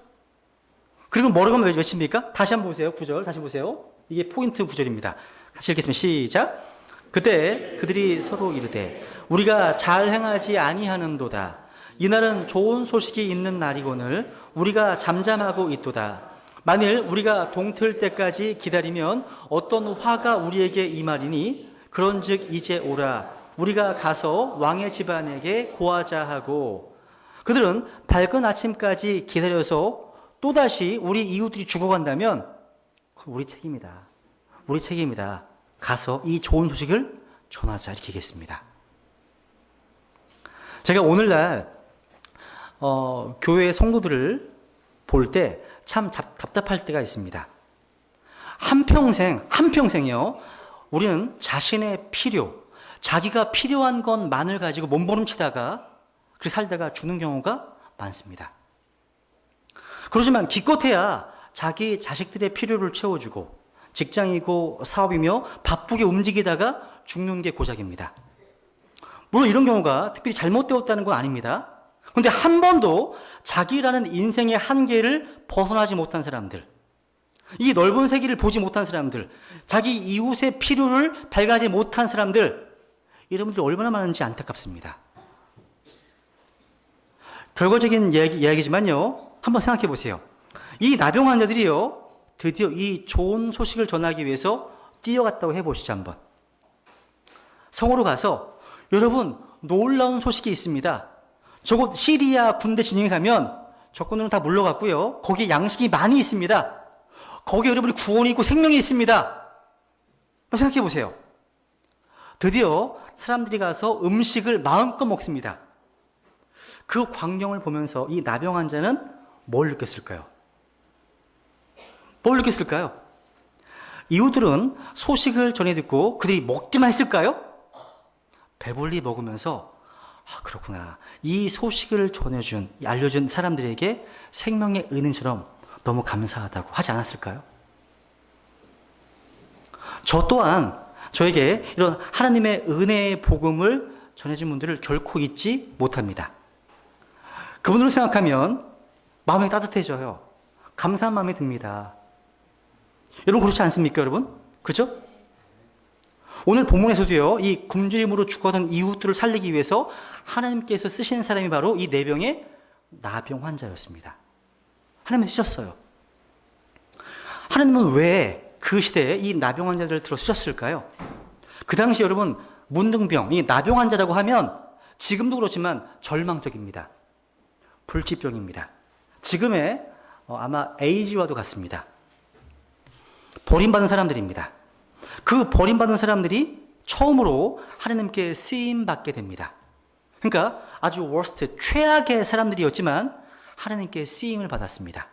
그리고 뭐라고 외칩니까? 다시 한번 보세요. 9절 다시 보세요. 이게 포인트 9절입니다. 같이 읽겠습니다. 시작. 그때 그들이 서로 이르되 우리가 잘 행하지 아니하는도다. 이날은 좋은 소식이 있는 날이거늘 우리가 잠잠하고 있도다. 만일 우리가 동틀 때까지 기다리면 어떤 화가 우리에게 임하리니 그런즉 이제 오라 우리가 가서 왕의 집안에게 고하자 하고 그들은 밝은 아침까지 기다려서 또다시 우리 이웃들이 죽어간다면 우리 책임이다. 우리 책임이다. 가서 이 좋은 소식을 전하자 이렇게 얘기했습니다. 제가 오늘날 교회 성도들을 볼 때 참 답답할 때가 있습니다. 한평생이요. 우리는 자신의 필요, 자기가 필요한 것만을 가지고 몸부림치다가 그렇게 살다가 죽는 경우가 많습니다. 그러지만 기껏해야 자기 자식들의 필요를 채워주고 직장이고 사업이며 바쁘게 움직이다가 죽는 게 고작입니다. 물론 이런 경우가 특별히 잘못되었다는 건 아닙니다. 그런데 한 번도 자기라는 인생의 한계를 벗어나지 못한 사람들, 이 넓은 세계를 보지 못한 사람들, 자기 이웃의 필요를 발견하지 못한 사람들, 이런 분들이 얼마나 많은지 안타깝습니다. 결과적인 이야기지만요, 한번 생각해 보세요. 이 나병 환자들이요, 드디어 이 좋은 소식을 전하기 위해서 뛰어갔다고 해보시죠, 한번. 성으로 가서, 여러분, 놀라운 소식이 있습니다. 저곳 시리아 군대 진영에 가면 적군들은 다 물러갔고요. 거기에 양식이 많이 있습니다. 거기에 여러분이 구원이 있고 생명이 있습니다. 생각해 보세요. 드디어 사람들이 가서 음식을 마음껏 먹습니다. 그 광경을 보면서 이 나병 환자는 뭘 느꼈을까요? 뭘 느꼈을까요? 이웃들은 소식을 전해 듣고 그들이 먹기만 했을까요? 배불리 먹으면서 그렇구나. 이 소식을 알려준 사람들에게 생명의 은인처럼 너무 감사하다고 하지 않았을까요? 저 또한 저에게 이런 하나님의 은혜의 복음을 전해준 분들을 결코 잊지 못합니다. 그분들을 생각하면 마음이 따뜻해져요. 감사한 마음이 듭니다. 여러분 그렇지 않습니까, 여러분? 그죠? 오늘 본문에서도요, 이 굶주림으로 죽어가던 이웃들을 살리기 위해서 하나님께서 쓰시는 사람이 바로 이 내병의 나병 환자였습니다. 하나님은 쓰셨어요. 하나님은 왜 그 시대에 이 나병 환자들을 들어 쓰셨을까요? 그 당시 여러분, 문둥병, 이 나병 환자라고 하면 지금도 그렇지만 절망적입니다. 불치병입니다. 지금의 아마 에이즈와도 같습니다. 버림받은 사람들입니다. 그 버림받은 사람들이 처음으로 하나님께 쓰임받게 됩니다. 그러니까 아주 워스트, 최악의 사람들이었지만 하나님께 쓰임을 받았습니다.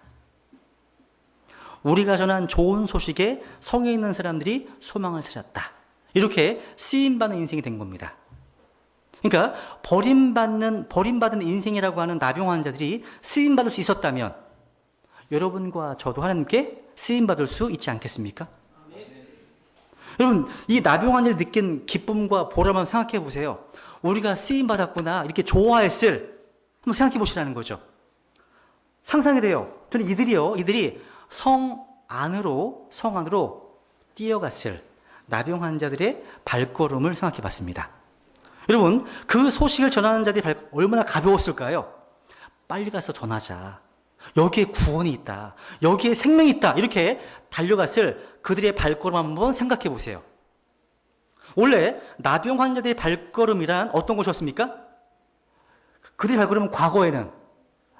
우리가 전한 좋은 소식에 성에 있는 사람들이 소망을 찾았다. 이렇게 쓰임받는 인생이 된 겁니다. 그러니까 버림받은 인생이라고 하는 나병 환자들이 쓰임받을 수 있었다면 여러분과 저도 하나님께 쓰임받을 수 있지 않겠습니까? 여러분, 이 나병 환자들이 느낀 기쁨과 보람을 생각해 보세요. 우리가 쓰임받았구나, 이렇게 좋아했을, 한번 생각해 보시라는 거죠. 상상이 돼요. 저는 이들이 성 안으로 뛰어갔을 나병 환자들의 발걸음을 생각해 봤습니다. 여러분, 그 소식을 전하는 자들이 얼마나 가벼웠을까요? 빨리 가서 전하자. 여기에 구원이 있다. 여기에 생명이 있다. 이렇게 달려갔을 그들의 발걸음 한번 생각해 보세요. 원래 나병 환자들의 발걸음이란 어떤 것이었습니까? 그들의 발걸음은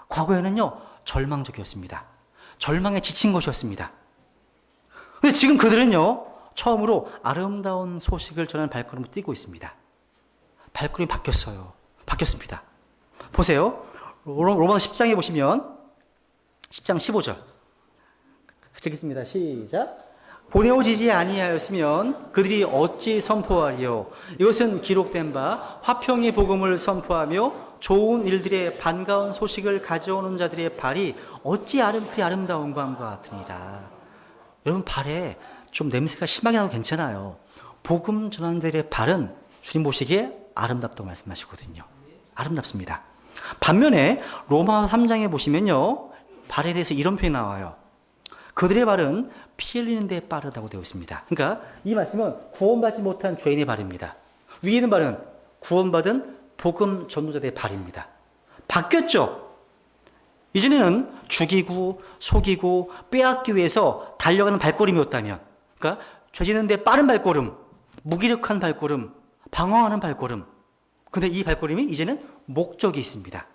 과거에는요, 절망적이었습니다. 절망에 지친 것이었습니다. 근데 지금 그들은요, 처음으로 아름다운 소식을 전하는 발걸음을 띄고 있습니다. 발걸음이 바뀌었습니다. 보세요. 로마서 10장에 보시면 10장 15절. 읽겠습니다. 시작. 보내어지지 아니하였으면 그들이 어찌 선포하리요. 이것은 기록된 바 화평의 복음을 선포하며 좋은 일들의 반가운 소식을 가져오는 자들의 발이 어찌 그리 아름다운 것과 같으니라. 여러분, 발에 좀 냄새가 심하게 나도 괜찮아요. 복음 전하는 자들의 발은 주님 보시기에 아름답다고 말씀하시거든요. 아름답습니다. 반면에 로마서 3장에 보시면요, 발에 대해서 이런 표현이 나와요. 그들의 발은 피 흘리는 데 빠르다고 되어 있습니다. 그러니까 이 말씀은 구원받지 못한 죄인의 발입니다. 위에 있는 발은 구원받은 복음 전도자들의 발입니다. 바뀌었죠? 이전에는 죽이고 속이고 빼앗기 위해서 달려가는 발걸음이었다면, 그러니까 죄짓는데 빠른 발걸음, 무기력한 발걸음, 방황하는 발걸음. 근데 이 발걸음이 이제는 목적이 있습니다.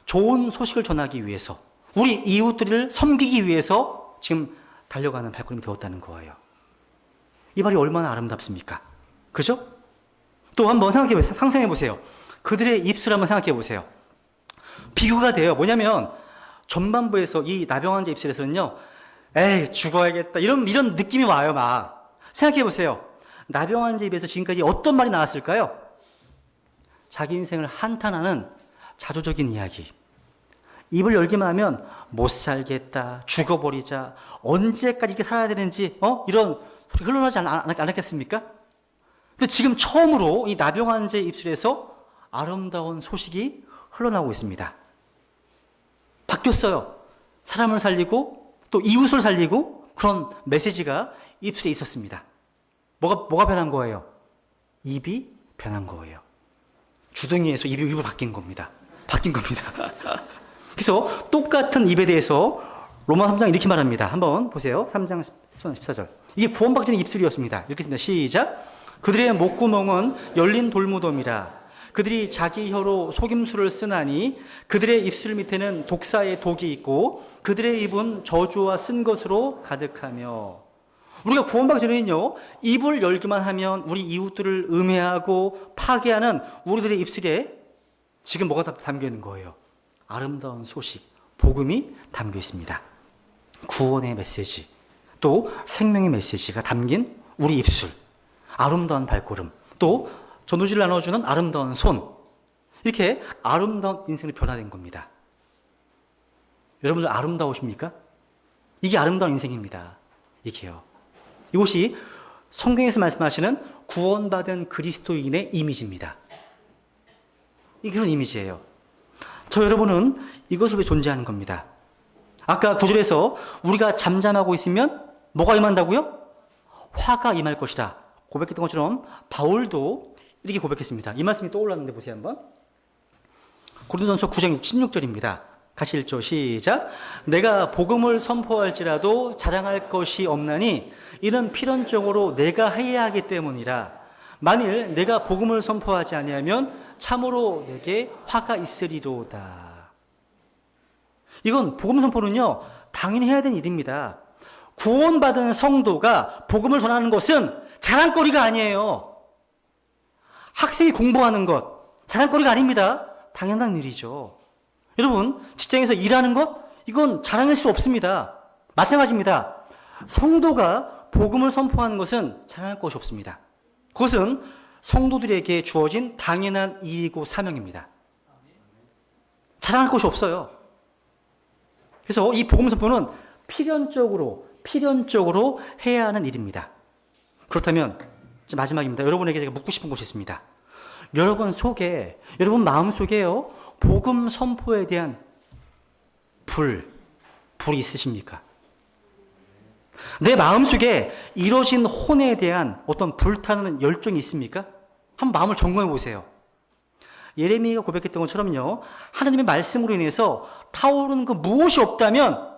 좋은 소식을 전하기 위해서, 우리 이웃들을 섬기기 위해서 지금 달려가는 발걸음이 되었다는 거예요. 이 말이 얼마나 아름답습니까? 그죠? 또 한번 상상해 보세요. 그들의 입술 한번 생각해 보세요. 비교가 돼요. 뭐냐면 전반부에서 이 나병환자 입술에서는요, 에이 죽어야겠다 이런 느낌이 와요. 막 생각해 보세요. 나병환자 입에서 지금까지 어떤 말이 나왔을까요? 자기 인생을 한탄하는 자조적인 이야기. 입을 열기만 하면 못 살겠다, 죽어버리자, 언제까지 이렇게 살아야 되는지 이런 소리 흘러나지 않았겠습니까? 근데 지금 처음으로 이 나병환자의 입술에서 아름다운 소식이 흘러나오고 있습니다. 바뀌었어요. 사람을 살리고 또 이웃을 살리고 그런 메시지가 입술에 있었습니다. 뭐가 변한 거예요? 입이 변한 거예요. 주둥이에서 입으로 바뀐 겁니다. 그래서 똑같은 입에 대해서 로마 3장 이렇게 말합니다. 한번 보세요. 3장 14절. 이게 구원받기 전의 입술이었습니다. 읽겠습니다. 시작. 그들의 목구멍은 열린 돌무덤이라. 그들이 자기 혀로 속임수를 쓰나니 그들의 입술 밑에는 독사의 독이 있고 그들의 입은 저주와 쓴 것으로 가득하며. 우리가 구원받기 전에는요, 입을 열기만 하면 우리 이웃들을 음해하고 파괴하는 우리들의 입술에 지금 뭐가 담겨 있는 거예요? 아름다운 소식, 복음이 담겨 있습니다. 구원의 메시지, 또 생명의 메시지가 담긴 우리 입술, 아름다운 발걸음, 또 전도지를 나눠주는 아름다운 손, 이렇게 아름다운 인생으로 변화된 겁니다. 여러분들 아름다우십니까? 이게 아름다운 인생입니다. 이게요. 이것이 성경에서 말씀하시는 구원받은 그리스도인의 이미지입니다. 이게 그런 이미지예요. 저 여러분은 이것을 위해 존재하는 겁니다. 아까 9절에서 우리가 잠잠하고 있으면 뭐가 임한다고요? 화가 임할 것이다 고백했던 것처럼 바울도 이렇게 고백했습니다. 이 말씀이 떠올랐는데 보세요 한번. 고린도전서 9장 16절입니다. 같이 읽죠. 시작. 내가 복음을 선포할지라도 자랑할 것이 없나니 이는 필연적으로 내가 해야 하기 때문이라. 만일 내가 복음을 선포하지 아니하면 참으로 내게 화가 있으리로다. 이건 복음 선포는요, 당연히 해야 되는 일입니다. 구원받은 성도가 복음을 전하는 것은 자랑거리가 아니에요. 학생이 공부하는 것, 자랑거리가 아닙니다. 당연한 일이죠. 여러분, 직장에서 일하는 것, 이건 자랑할 수 없습니다. 마찬가지입니다. 성도가 복음을 선포하는 것은 자랑할 것이 없습니다. 그것은 성도들에게 주어진 당연한 일이고 사명입니다. 자랑할 것이 없어요. 그래서 이 복음 선포는 필연적으로 해야 하는 일입니다. 그렇다면 마지막입니다. 여러분에게 제가 묻고 싶은 것이 있습니다. 여러분 마음 속에요, 복음 선포에 대한 불이 있으십니까? 내 마음속에 이뤄진 혼에 대한 어떤 불타는 열정이 있습니까? 한번 마음을 점검해 보세요. 예레미야가 고백했던 것처럼요, 하나님의 말씀으로 인해서 타오르는 그 무엇이 없다면,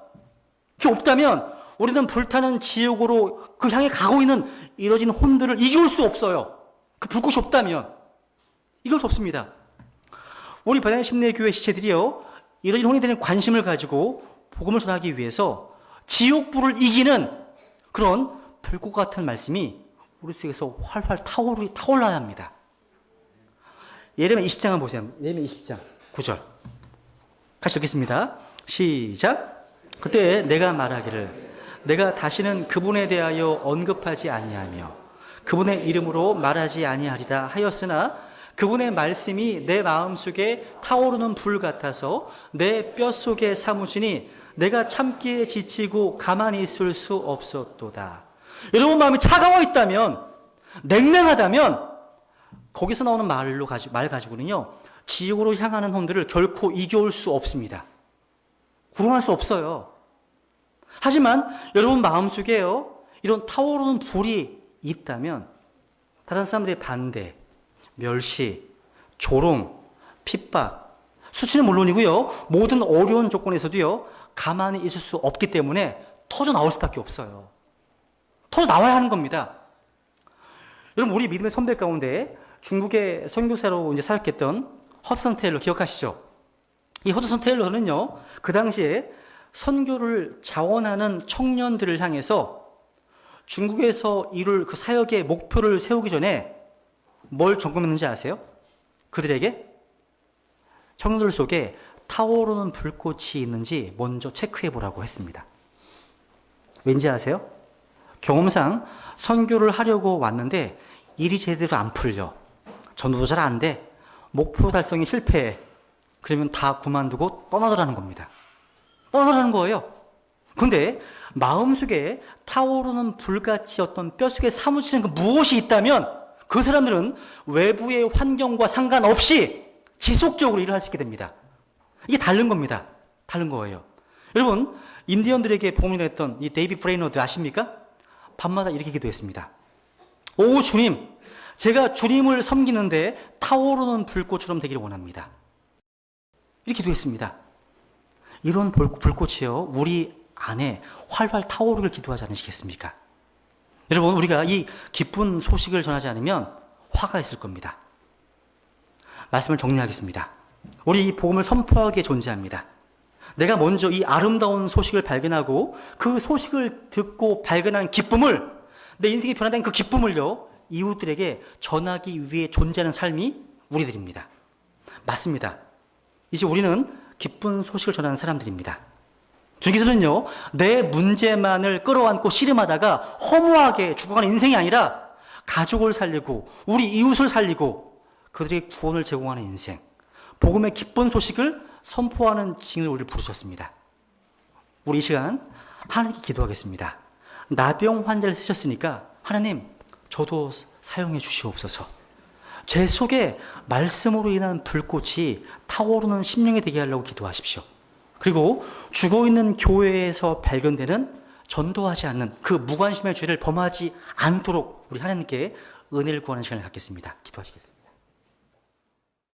그게 없다면 우리는 불타는 지옥으로 그 향해 가고 있는 이뤄진 혼들을 이길 수 없어요. 그 불꽃이 없다면 이길 수 없습니다. 우리 바다의 심내교회 지체들이요, 이런 혼에 대한 관심을 가지고 복음을 전하기 위해서 지옥불을 이기는 그런 불꽃 같은 말씀이 우리 속에서 활활 타올라야 합니다. 예레미야 20장 한번 보세요. 예레미야 20장 9절 같이 읽겠습니다. 시작. 그때 내가 말하기를 내가 다시는 그분에 대하여 언급하지 아니하며 그분의 이름으로 말하지 아니하리라 하였으나 그분의 말씀이 내 마음속에 타오르는 불 같아서 내 뼛속에 사무시니 내가 참기에 지치고 가만히 있을 수 없었도다. 여러분 마음이 차가워 있다면, 냉랭하다면 거기서 나오는 말 가지고는요, 지옥으로 향하는 혼들을 결코 이겨올 수 없습니다. 구원할 수 없어요. 하지만 여러분 마음속에요, 이런 타오르는 불이 있다면 다른 사람들의 반대, 멸시, 조롱, 핍박, 수치는 물론이고요. 모든 어려운 조건에서도요. 가만히 있을 수 없기 때문에 터져 나올 수밖에 없어요. 터져 나와야 하는 겁니다. 여러분, 우리 믿음의 선배 가운데 중국의 선교사로 이제 사역했던 허드슨 테일러 기억하시죠? 이 허드슨 테일러는요, 그 당시에 선교를 자원하는 청년들을 향해서 중국에서 이룰 그 사역의 목표를 세우기 전에 뭘 점검했는지 아세요? 그들에게 청년들 속에 타오르는 불꽃이 있는지 먼저 체크해 보라고 했습니다. 왠지 아세요? 경험상 선교를 하려고 왔는데 일이 제대로 안 풀려. 전도도 잘 안 돼. 목표 달성이 실패해. 그러면 다 그만두고 떠나더라는 겁니다. 떠나더라는 거예요. 근데 마음속에 타오르는 불같이 어떤 뼛속에 사무치는 그 무엇이 있다면 그 사람들은 외부의 환경과 상관없이 지속적으로 일을 할 수 있게 됩니다. 이게 다른 겁니다. 다른 거예요. 여러분, 인디언들에게 복음을 했던 이 데이비 브레이너드 아십니까? 밤마다 이렇게 기도했습니다. 오 주님, 제가 주님을 섬기는데 타오르는 불꽃처럼 되기를 원합니다. 이렇게 기도했습니다. 이런 불꽃이요, 우리 안에 활활 타오르길 기도하지 않으시겠습니까? 여러분, 우리가 이 기쁜 소식을 전하지 않으면 화가 있을 겁니다. 말씀을 정리하겠습니다. 우리 이 복음을 선포하기에 존재합니다. 내가 먼저 이 아름다운 소식을 발견하고 그 소식을 듣고 발견한 기쁨을, 내 인생이 변화된 그 기쁨을요, 이웃들에게 전하기 위해 존재하는 삶이 우리들입니다. 맞습니다. 이제 우리는 기쁜 소식을 전하는 사람들입니다. 주님께서는요, 내 문제만을 끌어안고 씨름하다가 허무하게 죽어가는 인생이 아니라 가족을 살리고 우리 이웃을 살리고 그들의 구원을 제공하는 인생, 복음의 기쁜 소식을 선포하는 징을 우리를 부르셨습니다. 우리 이 시간 하나님께 기도하겠습니다. 나병 환자를 쓰셨으니까 하나님, 저도 사용해 주시옵소서. 제 속에 말씀으로 인한 불꽃이 타오르는 심령이 되게 하려고 기도하십시오. 그리고 죽어있는 교회에서 발견되는 전도하지 않는 그 무관심의 죄를 범하지 않도록 우리 하나님께 은혜를 구하는 시간을 갖겠습니다. 기도하시겠습니다.